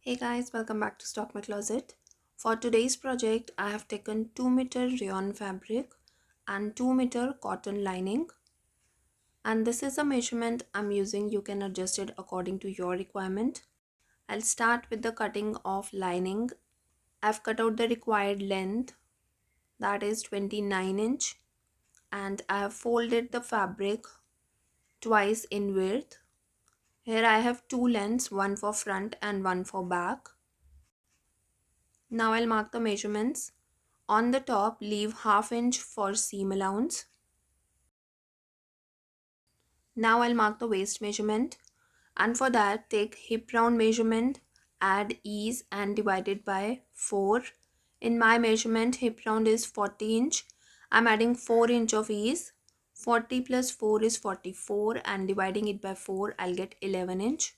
Hey guys, welcome back to Stock My Closet. For today's project, I have taken 2 meter rayon fabric and 2 meter cotton lining. And this is a measurement I'm using. You can adjust it according to your requirement. I'll start with the cutting of lining. I've cut out the required length, that is 29 inch, and I have folded the fabric twice in width. Here I have two lengths, one for front and one for back. Now I'll mark the measurements. On the top, leave ½ inch for seam allowance. Now I'll mark the waist measurement, and for that take hip round measurement, add ease and divide it by 4. In my measurement, hip round is 40 inch. I'm adding 4 inch of ease. 40 plus 4 is 44, and dividing it by 4 I'll get 11 inch.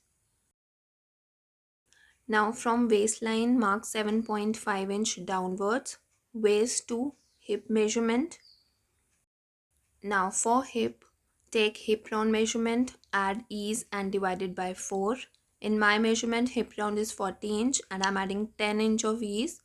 Now from waistline, mark 7.5 inch downwards. Waist to hip measurement. Now for hip, take hip round measurement, add ease and divide it by 4. In my measurement, hip round is 40 inch and I'm adding 10 inch of ease.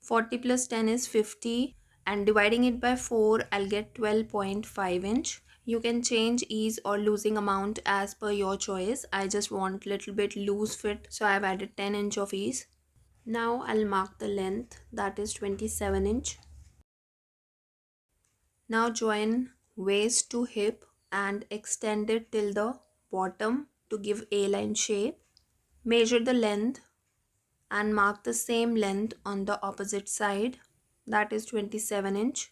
40 plus 10 is 50, and dividing it by 4, I'll get 12.5 inch. You can change ease or loosing amount as per your choice. I just want little bit loose fit, so I've added 10 inch of ease. Now I'll mark the length, that is 27 inch. Now join waist to hip and extend it till the bottom to give A-line shape. Measure the length and mark the same length on the opposite side, that is 27 inch,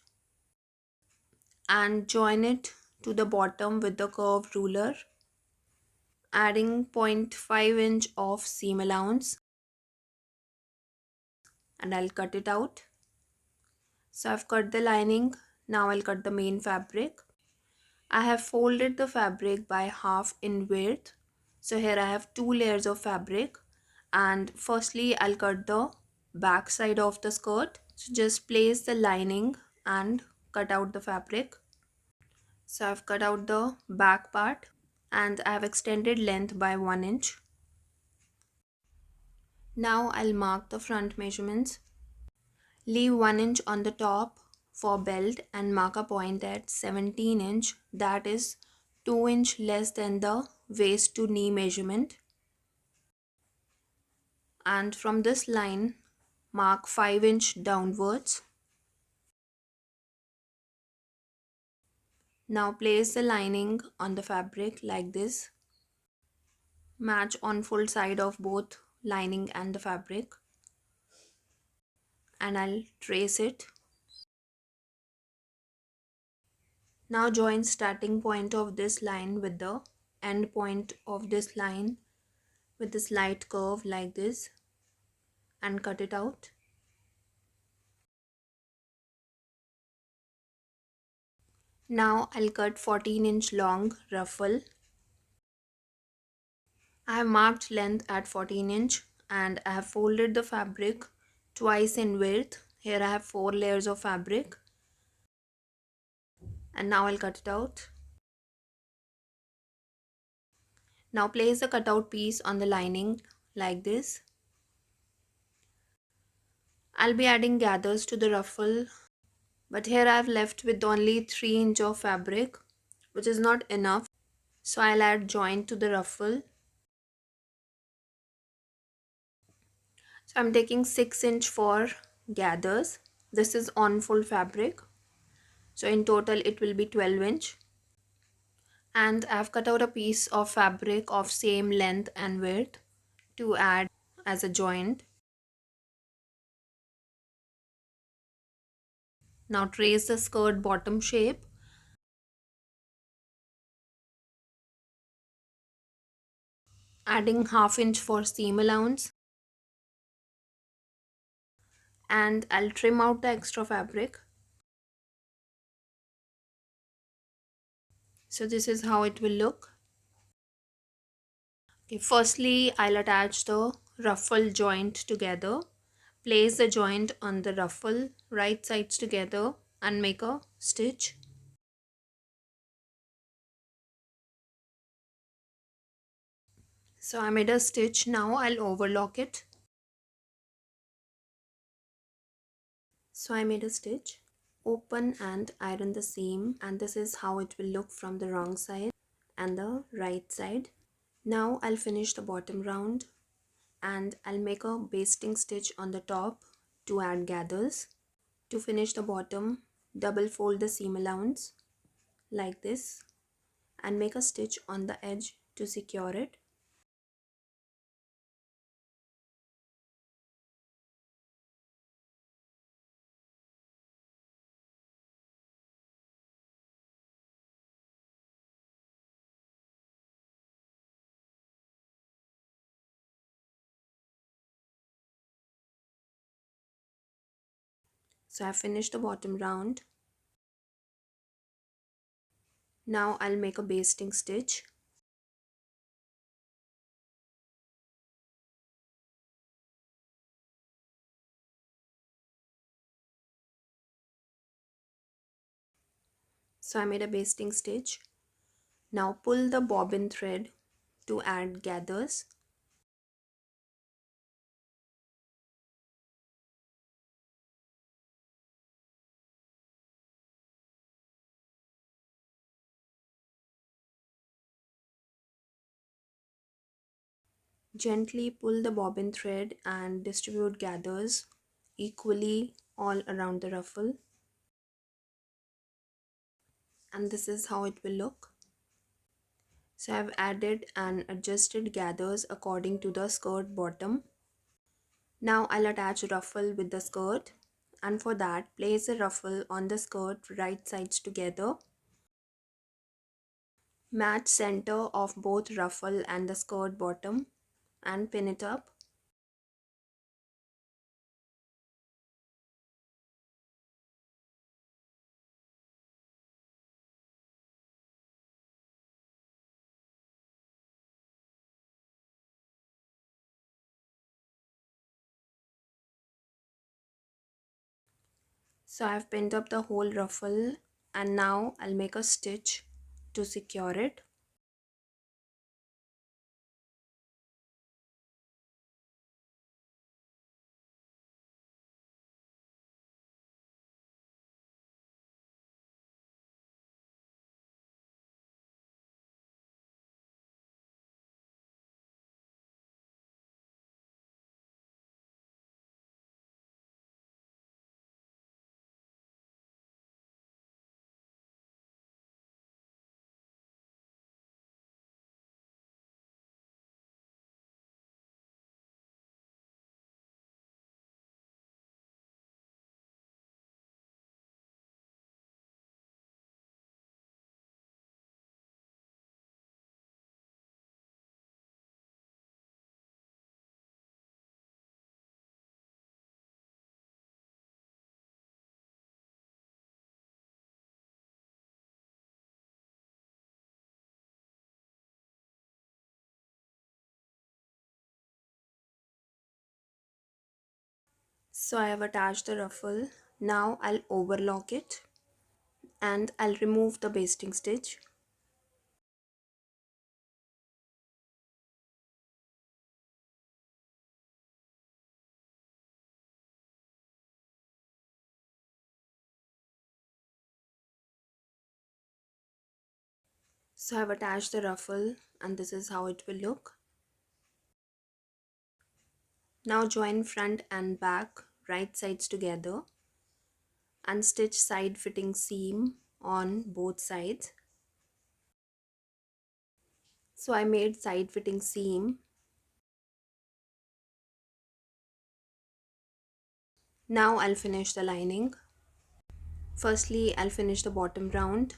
and join it to the bottom with the curved ruler, adding 0.5 inch of seam allowance, and I'll cut it out. So I've cut the lining. Now I'll cut the main fabric. I have folded the fabric by half in width. So here I have two layers of fabric, and firstly I'll cut the back side of the skirt. So just place the lining and cut out the fabric. So I've cut out the back part and I have extended length by 1 inch. Now I'll mark the front measurements. Leave 1 inch on the top for belt and mark a point at 17 inch, that is 2 inch less than the waist to knee measurement. And from this line, mark 5 inch downwards. Now place the lining on the fabric like this. Match on full side of both lining and the fabric. And I'll trace it. Now join starting point of this line with the end point of this line with this light curve like this and cut it out. Now I'll cut 14 inch long ruffle. I have marked length at 14 inch and I have folded the fabric twice in width. Here I have 4 layers of fabric, and now I'll cut it out. Now place the cutout piece on the lining like this. I'll be adding gathers to the ruffle, but here I've left with only 3 inch of fabric, which is not enough. So I'll add joint to the ruffle. So I'm taking 6 inch for gathers. This is on full fabric. So in total it will be 12 inch. And I've cut out a piece of fabric of same length and width to add as a joint. Now trace the skirt bottom shape. Adding ½ inch for seam allowance. And I'll trim out the extra fabric. So this is how it will look. Okay, firstly I'll attach the ruffle joint together. Place the joint on the ruffle, right sides together, and make a stitch. So I made a stitch. Now I'll overlock it. So I made a stitch, open and iron the seam, and this is how it will look from the wrong side and the right side. Now I'll finish the bottom round and I'll make a basting stitch on the top to add gathers. To finish the bottom, double fold the seam allowance like this and make a stitch on the edge to secure it. So I've finished the bottom round. Now I'll make a basting stitch. So I made a basting stitch. Now pull the bobbin thread to add gathers. Gently pull the bobbin thread and distribute gathers equally all around the ruffle. And this is how it will look. So I've added and adjusted gathers according to the skirt bottom. Now I'll attach ruffle with the skirt, and for that place a ruffle on the skirt right sides together. Match center of both ruffle and the skirt bottom and pin it up. So I've pinned up the whole ruffle and now I'll make a stitch to secure it. So I have attached the ruffle. Now I'll overlock it and I'll remove the basting stitch. So I've attached the ruffle and this is how it will look. Now join front and back right sides together and stitch side fitting seam on both sides. So I made side fitting seam. Now I'll finish the lining. Firstly, I'll finish the bottom round.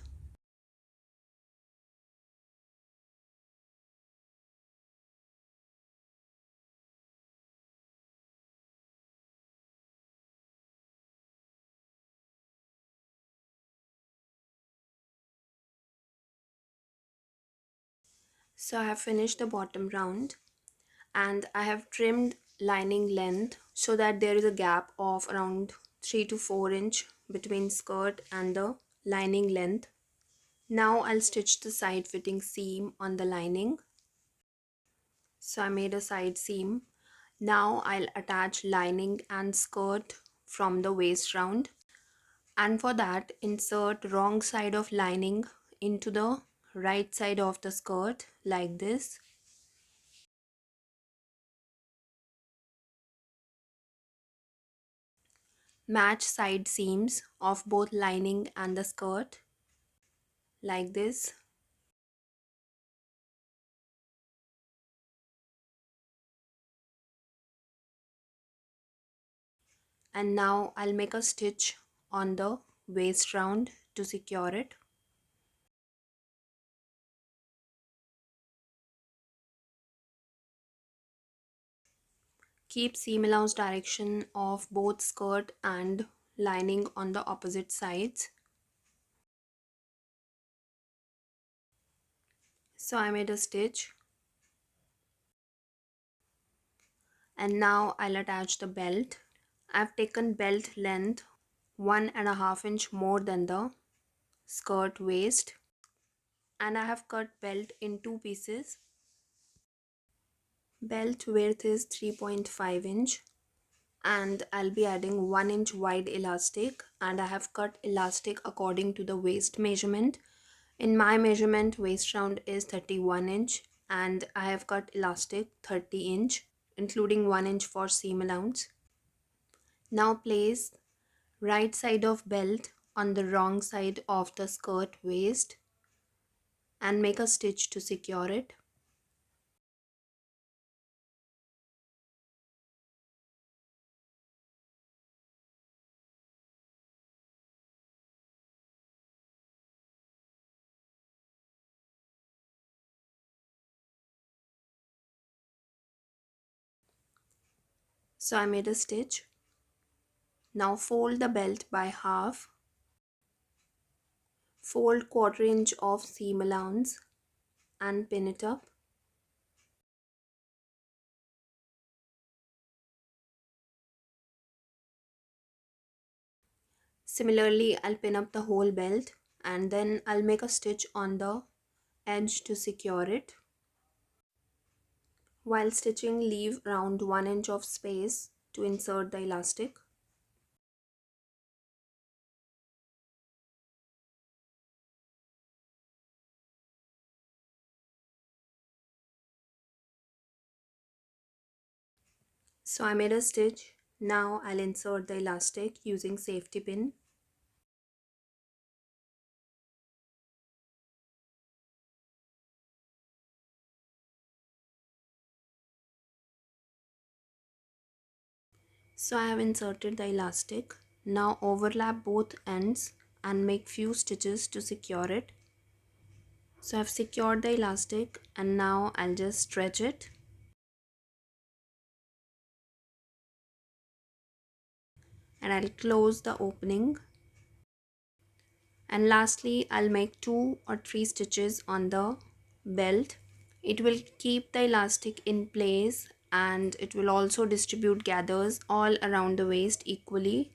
So I have finished the bottom round and I have trimmed lining length so that there is a gap of around 3 to 4 inch between skirt and the lining length. Now I'll stitch the side fitting seam on the lining. So I made a side seam. Now I'll attach lining and skirt from the waist round. And for that, insert wrong side of lining into the right side of the skirt like this. Match side seams of both lining and the skirt like this. And now I'll make a stitch on the waist round to secure it. Keep seam allowance direction of both skirt and lining on the opposite sides. So I made a stitch, and now I'll attach the belt. I've taken belt length 1.5 inch more than the skirt waist, and I have cut belt in two pieces. Belt width is 3.5 inch, and I'll be adding 1 inch wide elastic, and I have cut elastic according to the waist measurement. In my measurement, waist round is 31 inch, and I have cut elastic 30 inch, including 1 inch for seam allowance. Now place right side of belt on the wrong side of the skirt waist and make a stitch to secure it. So I made a stitch. Now fold the belt by half. Fold 1/4 inch of seam allowance and pin it up. Similarly, I'll pin up the whole belt, and then I'll make a stitch on the edge to secure it. While stitching, leave around 1 inch of space to insert the elastic. So I made a stitch. Now I'll insert the elastic using safety pin. So I have inserted the elastic. Now overlap both ends and make few stitches to secure it. So I've secured the elastic, and now I'll just stretch it. And I'll close the opening. And lastly, I'll make 2 or 3 stitches on the belt. It will keep the elastic in place, and it will also distribute gathers all around the waist equally.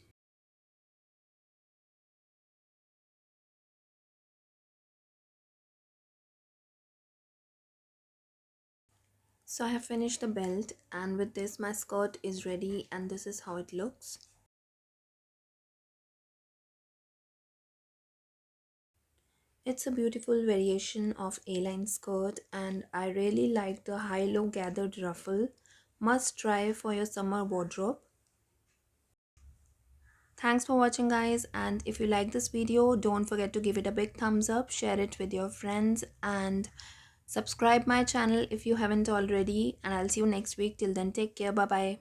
So I have finished the belt, and with this my skirt is ready, and this is how it looks. It's a beautiful variation of A-line skirt, and I really like the high-low gathered ruffle. Must try for your summer wardrobe. Thanks for watching, guys, and if you like this video, don't forget to give it a big thumbs up, share it with your friends, and subscribe my channel if you haven't already. And I'll see you next week. Till then, take care. Bye bye.